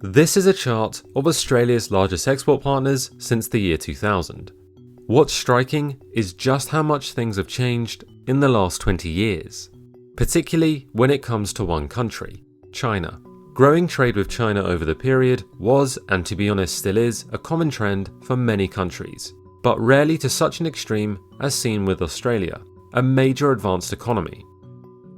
This is a chart of Australia's largest export partners since the year 2000. What's striking is just how much things have changed in the last 20 years, particularly when it comes to one country, China. Growing trade with China over the period was, and to be honest still is, a common trend for many countries, but rarely to such an extreme as seen with Australia, a major advanced economy.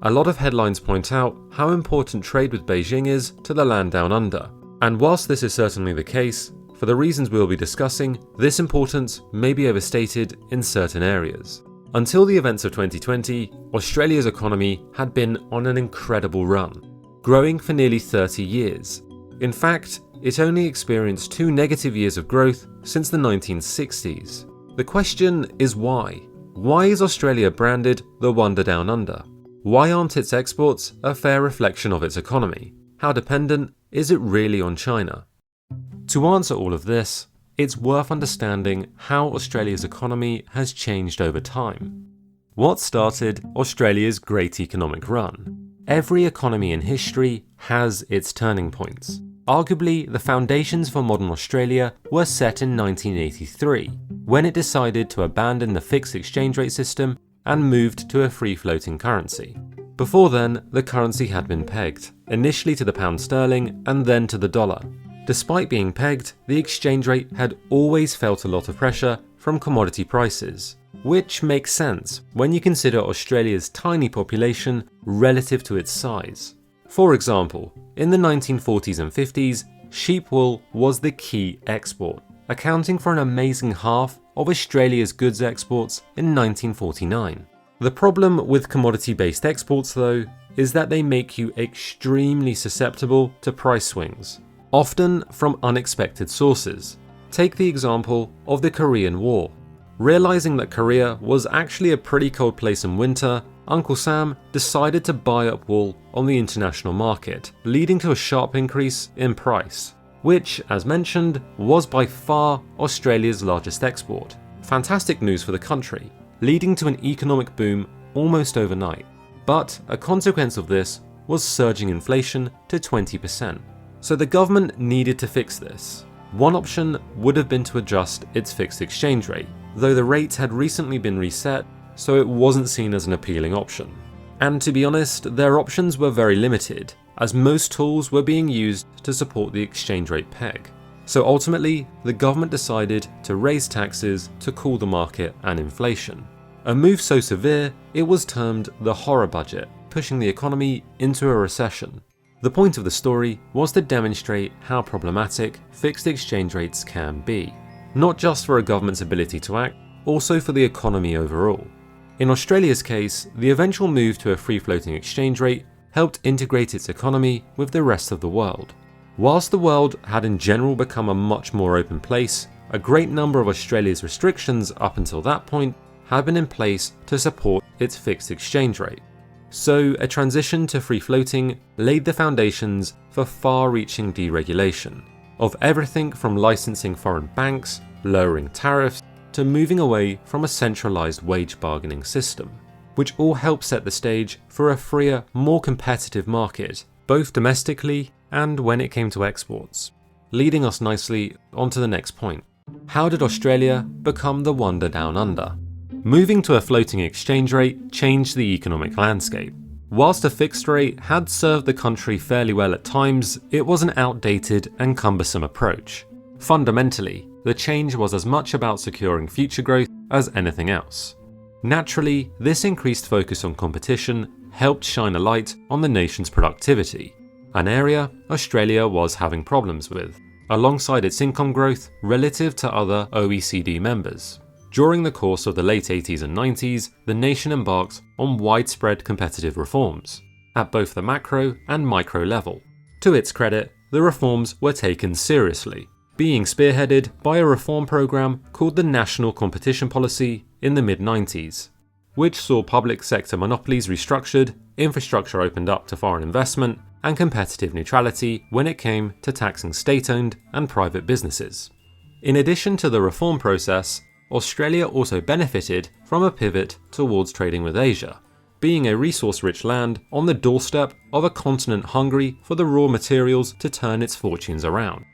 A lot of headlines point out how important trade with Beijing is to the land down under, and whilst this is certainly the case, for the reasons we'll be discussing, this importance may be overstated in certain areas. Until the events of 2020, Australia's economy had been on an incredible run, growing for nearly 30 years. In fact, it only experienced 2 negative years of growth since the 1960s. The question is why? Why is Australia branded the Wonder Down Under? Why aren't its exports a fair reflection of its economy? How dependent is it really on China? To answer all of this, it's worth understanding how Australia's economy has changed over time. What started Australia's great economic run? Every economy in history has its turning points. Arguably, the foundations for modern Australia were set in 1983, when it decided to abandon the fixed exchange rate system and moved to a free-floating currency. Before then, the currency had been pegged, initially to the pound sterling and then to the dollar. Despite being pegged, the exchange rate had always felt a lot of pressure from commodity prices, which makes sense when you consider Australia's tiny population relative to its size. For example, in the 1940s and 50s, sheep wool was the key export, accounting for an amazing half of Australia's goods exports in 1949. The problem with commodity-based exports, though, is that they make you extremely susceptible to price swings, often from unexpected sources. Take the example of the Korean War. Realizing that Korea was actually a pretty cold place in winter, Uncle Sam decided to buy up wool on the international market, leading to a sharp increase in price, which, as mentioned, was by far Australia's largest export. Fantastic news for the country, leading to an economic boom almost overnight. But a consequence of this was surging inflation to 20%. So the government needed to fix this. One option would have been to adjust its fixed exchange rate, though the rate had recently been reset, so it wasn't seen as an appealing option. And to be honest, their options were very limited, as most tools were being used to support the exchange rate peg. So ultimately, the government decided to raise taxes to cool the market and inflation. A move so severe, it was termed the horror budget, pushing the economy into a recession. The point of the story was to demonstrate how problematic fixed exchange rates can be, not just for a government's ability to act, also for the economy overall. In Australia's case, the eventual move to a free-floating exchange rate helped integrate its economy with the rest of the world. Whilst the world had in general become a much more open place, a great number of Australia's restrictions up until that point had been in place to support its fixed exchange rate. So a transition to free-floating laid the foundations for far-reaching deregulation, of everything from licensing foreign banks, lowering tariffs, to moving away from a centralized wage bargaining system, which all helped set the stage for a freer, more competitive market, both domestically and when it came to exports. Leading us nicely onto the next point. How did Australia become the Wonder Down Under? Moving to a floating exchange rate changed the economic landscape. Whilst a fixed rate had served the country fairly well at times, it was an outdated and cumbersome approach. Fundamentally, the change was as much about securing future growth as anything else. Naturally, this increased focus on competition helped shine a light on the nation's productivity, an area Australia was having problems with, alongside its income growth relative to other OECD members. During the course of the late 80s and 90s, the nation embarked on widespread competitive reforms, at both the macro and micro level. To its credit, the reforms were taken seriously, being spearheaded by a reform program called the National Competition Policy in the mid-90s, which saw public sector monopolies restructured, infrastructure opened up to foreign investment, and competitive neutrality when it came to taxing state-owned and private businesses. In addition to the reform process, Australia also benefited from a pivot towards trading with Asia, being a resource-rich land on the doorstep of a continent hungry for the raw materials to turn its fortunes around.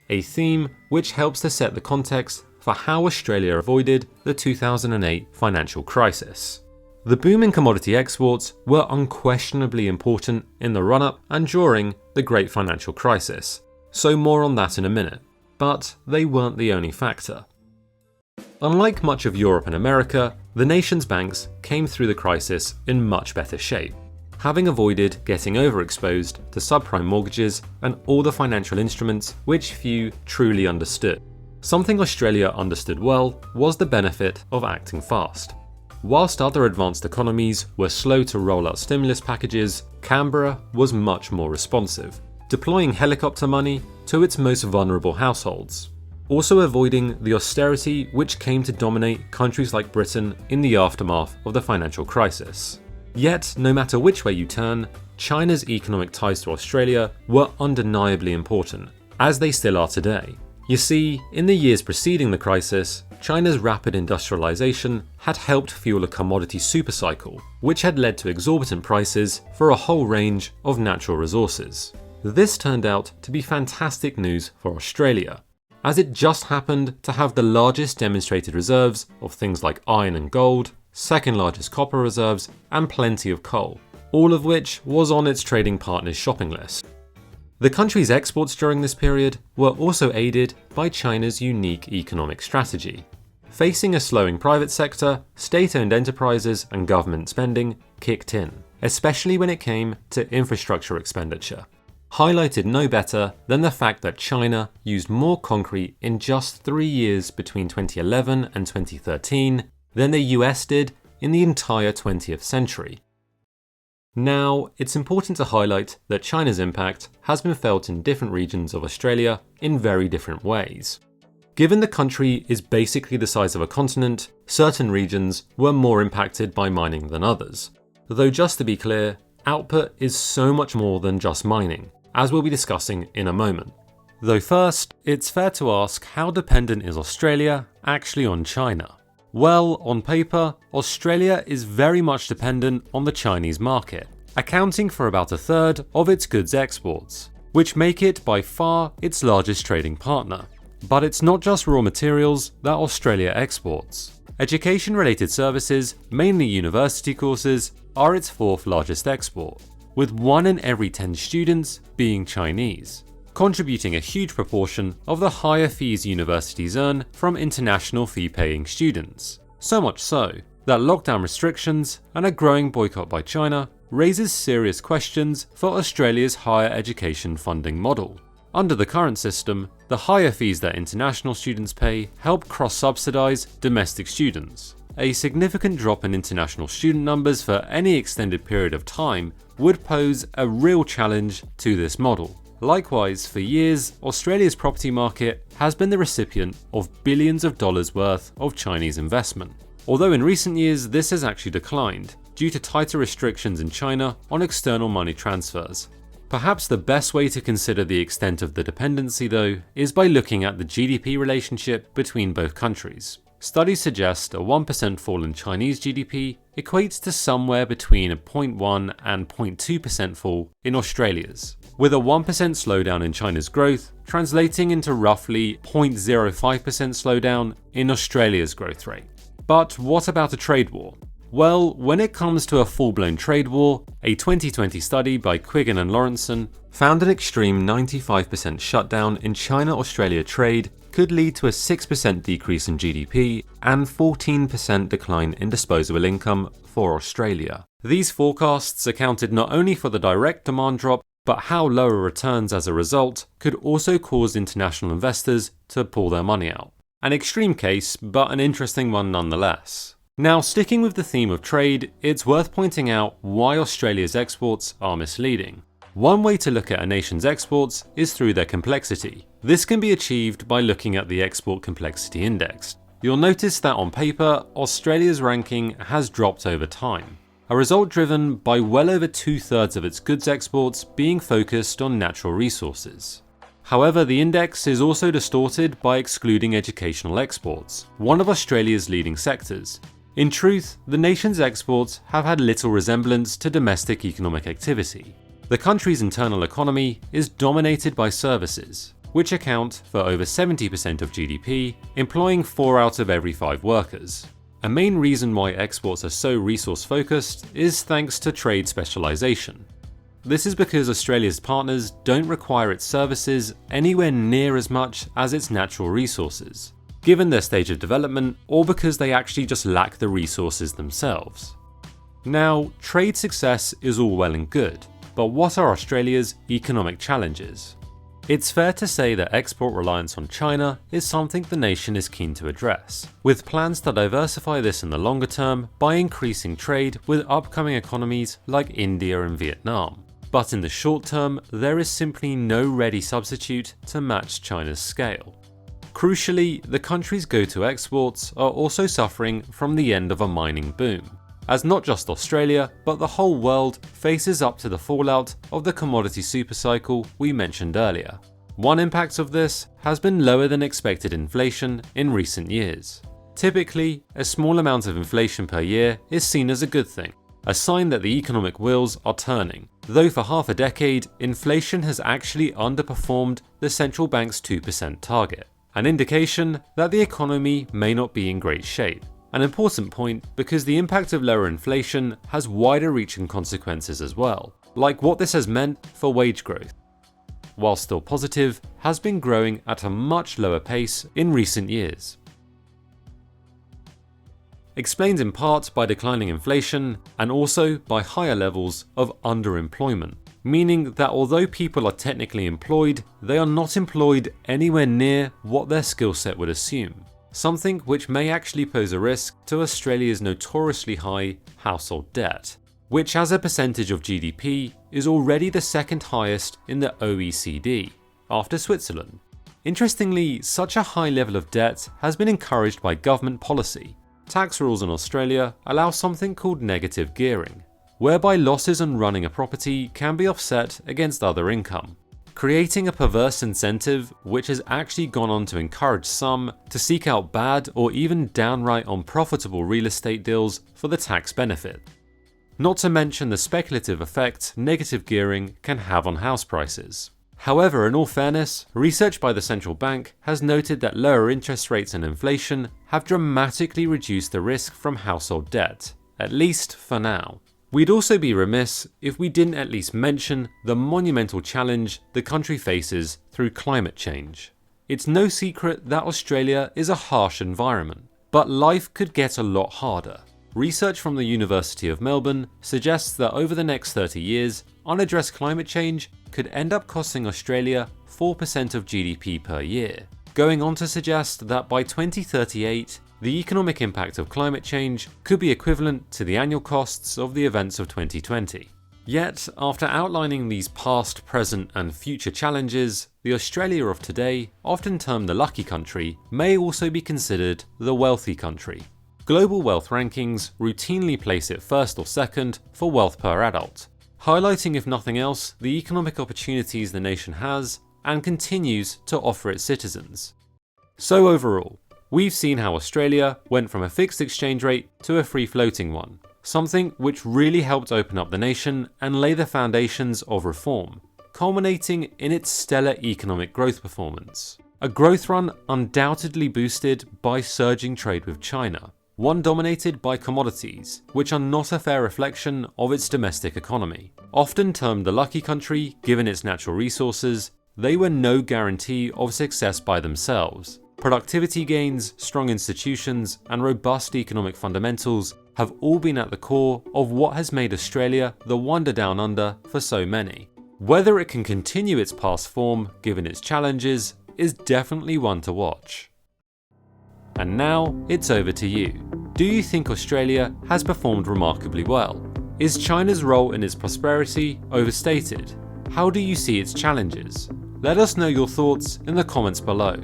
A theme which helps to set the context for how Australia avoided the 2008 financial crisis. The boom in commodity exports were unquestionably important in the run-up and during the Great Financial Crisis, so more on that in a minute, but they weren't the only factor. Unlike much of Europe and America, the nation's banks came through the crisis in much better shape, having avoided getting overexposed to subprime mortgages and all the financial instruments which few truly understood. Something Australia understood well was the benefit of acting fast. Whilst other advanced economies were slow to roll out stimulus packages, Canberra was much more responsive, deploying helicopter money to its most vulnerable households, also avoiding the austerity which came to dominate countries like Britain in the aftermath of the financial crisis. Yet, no matter which way you turn, China's economic ties to Australia were undeniably important, as they still are today. You see, in the years preceding the crisis, China's rapid industrialization had helped fuel a commodity supercycle, which had led to exorbitant prices for a whole range of natural resources. This turned out to be fantastic news for Australia, as it just happened to have the largest demonstrated reserves of things like iron and gold, second largest copper reserves, and plenty of coal, all of which was on its trading partners' shopping list. The country's exports during this period were also aided by China's unique economic strategy. Facing a slowing private sector, state-owned enterprises and government spending kicked in, especially when it came to infrastructure expenditure. Highlighted no better than the fact that China used more concrete in just 3 years between 2011 and 2013 than the US did in the entire 20th century. Now, it's important to highlight that China's impact has been felt in different regions of Australia in very different ways. Given the country is basically the size of a continent, certain regions were more impacted by mining than others. Though just to be clear, output is so much more than just mining, as we'll be discussing in a moment. Though first, it's fair to ask, how dependent is Australia actually on China? Well, on paper, Australia is very much dependent on the Chinese market, accounting for about a third of its goods exports, which make it by far its largest trading partner. But it's not just raw materials that Australia exports. Education-related services, mainly university courses, are its fourth largest export, with 1 in every 10 students being Chinese, contributing a huge proportion of the higher fees universities earn from international fee-paying students. So much so that lockdown restrictions and a growing boycott by China raises serious questions for Australia's higher education funding model. Under the current system, the higher fees that international students pay help cross-subsidise domestic students. A significant drop in international student numbers for any extended period of time would pose a real challenge to this model. Likewise, for years, Australia's property market has been the recipient of billions of dollars worth of Chinese investment. Although in recent years this has actually declined due to tighter restrictions in China on external money transfers. Perhaps the best way to consider the extent of the dependency, though, is by looking at the GDP relationship between both countries. Studies suggest a 1% fall in Chinese GDP equates to somewhere between a 0.1 and 0.2% fall in Australia's, with a 1% slowdown in China's growth translating into roughly 0.05% slowdown in Australia's growth rate. But what about a trade war? Well, when it comes to a full-blown trade war, a 2020 study by Quiggin and Lawrenson found an extreme 95% shutdown in China-Australia trade could lead to a 6% decrease in GDP and 14% decline in disposable income for Australia. These forecasts accounted not only for the direct demand drop, but how lower returns as a result could also cause international investors to pull their money out. An extreme case, but an interesting one nonetheless. Now, sticking with the theme of trade, it's worth pointing out why Australia's exports are misleading. One way to look at a nation's exports is through their complexity. This can be achieved by looking at the Export Complexity Index. You'll notice that on paper, Australia's ranking has dropped over time, a result driven by well over 2/3 of its goods exports being focused on natural resources. However, the index is also distorted by excluding educational exports, one of Australia's leading sectors. In truth, the nation's exports have had little resemblance to domestic economic activity. The country's internal economy is dominated by services, which account for over 70% of GDP, employing 4 out of every 5 workers. A main reason why exports are so resource-focused is thanks to trade specialization. This is because Australia's partners don't require its services anywhere near as much as its natural resources, given their stage of development, or because they actually just lack the resources themselves. Now, trade success is all well and good, but what are Australia's economic challenges? It's fair to say that export reliance on China is something the nation is keen to address, with plans to diversify this in the longer term by increasing trade with upcoming economies like India and Vietnam. But in the short term, there is simply no ready substitute to match China's scale. Crucially, the country's go-to exports are also suffering from the end of a mining boom, as not just Australia, but the whole world faces up to the fallout of the commodity supercycle we mentioned earlier. One impact of this has been lower than expected inflation in recent years. Typically, a small amount of inflation per year is seen as a good thing, a sign that the economic wheels are turning, though for half a decade, inflation has actually underperformed the central bank's 2% target, an indication that the economy may not be in great shape. An important point because the impact of lower inflation has wider reaching consequences as well, like what this has meant for wage growth. While still positive, has been growing at a much lower pace in recent years. Explained in part by declining inflation and also by higher levels of underemployment, meaning that although people are technically employed, they are not employed anywhere near what their skill set would assume. Something which may actually pose a risk to Australia's notoriously high household debt, which as a percentage of GDP is already the second highest in the OECD, after Switzerland. Interestingly, such a high level of debt has been encouraged by government policy. Tax rules in Australia allow something called negative gearing, whereby losses on running a property can be offset against other income, creating a perverse incentive which has actually gone on to encourage some to seek out bad or even downright unprofitable real estate deals for the tax benefit. Not to mention the speculative effect negative gearing can have on house prices. However, in all fairness, research by the central bank has noted that lower interest rates and inflation have dramatically reduced the risk from household debt, at least for now. We'd also be remiss if we didn't at least mention the monumental challenge the country faces through climate change. It's no secret that Australia is a harsh environment, but life could get a lot harder. Research from the University of Melbourne suggests that over the next 30 years, unaddressed climate change could end up costing Australia 4% of GDP per year, going on to suggest that by 2038, the economic impact of climate change could be equivalent to the annual costs of the events of 2020. Yet, after outlining these past, present and future challenges, the Australia of today, often termed the lucky country, may also be considered the wealthy country. Global wealth rankings routinely place it first or second for wealth per adult, highlighting if nothing else the economic opportunities the nation has and continues to offer its citizens. So overall, we've seen how Australia went from a fixed exchange rate to a free-floating one, something which really helped open up the nation and lay the foundations of reform, culminating in its stellar economic growth performance. A growth run undoubtedly boosted by surging trade with China, one dominated by commodities, which are not a fair reflection of its domestic economy. Often termed the lucky country given its natural resources, they were no guarantee of success by themselves. Productivity gains, strong institutions, and robust economic fundamentals have all been at the core of what has made Australia the wonder down under for so many. Whether it can continue its past form given its challenges is definitely one to watch. And now it's over to you. Do you think Australia has performed remarkably well? Is China's role in its prosperity overstated? How do you see its challenges? Let us know your thoughts in the comments below.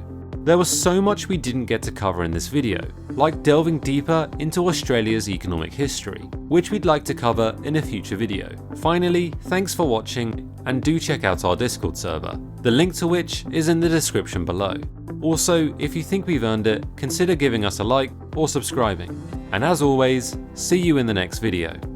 There was so much we didn't get to cover in this video, like delving deeper into Australia's economic history, which we'd like to cover in a future video. Finally, thanks for watching, and do check out our Discord server, the link to which is in the description below. Also, if you think we've earned it, consider giving us a like or subscribing. And as always, see you in the next video.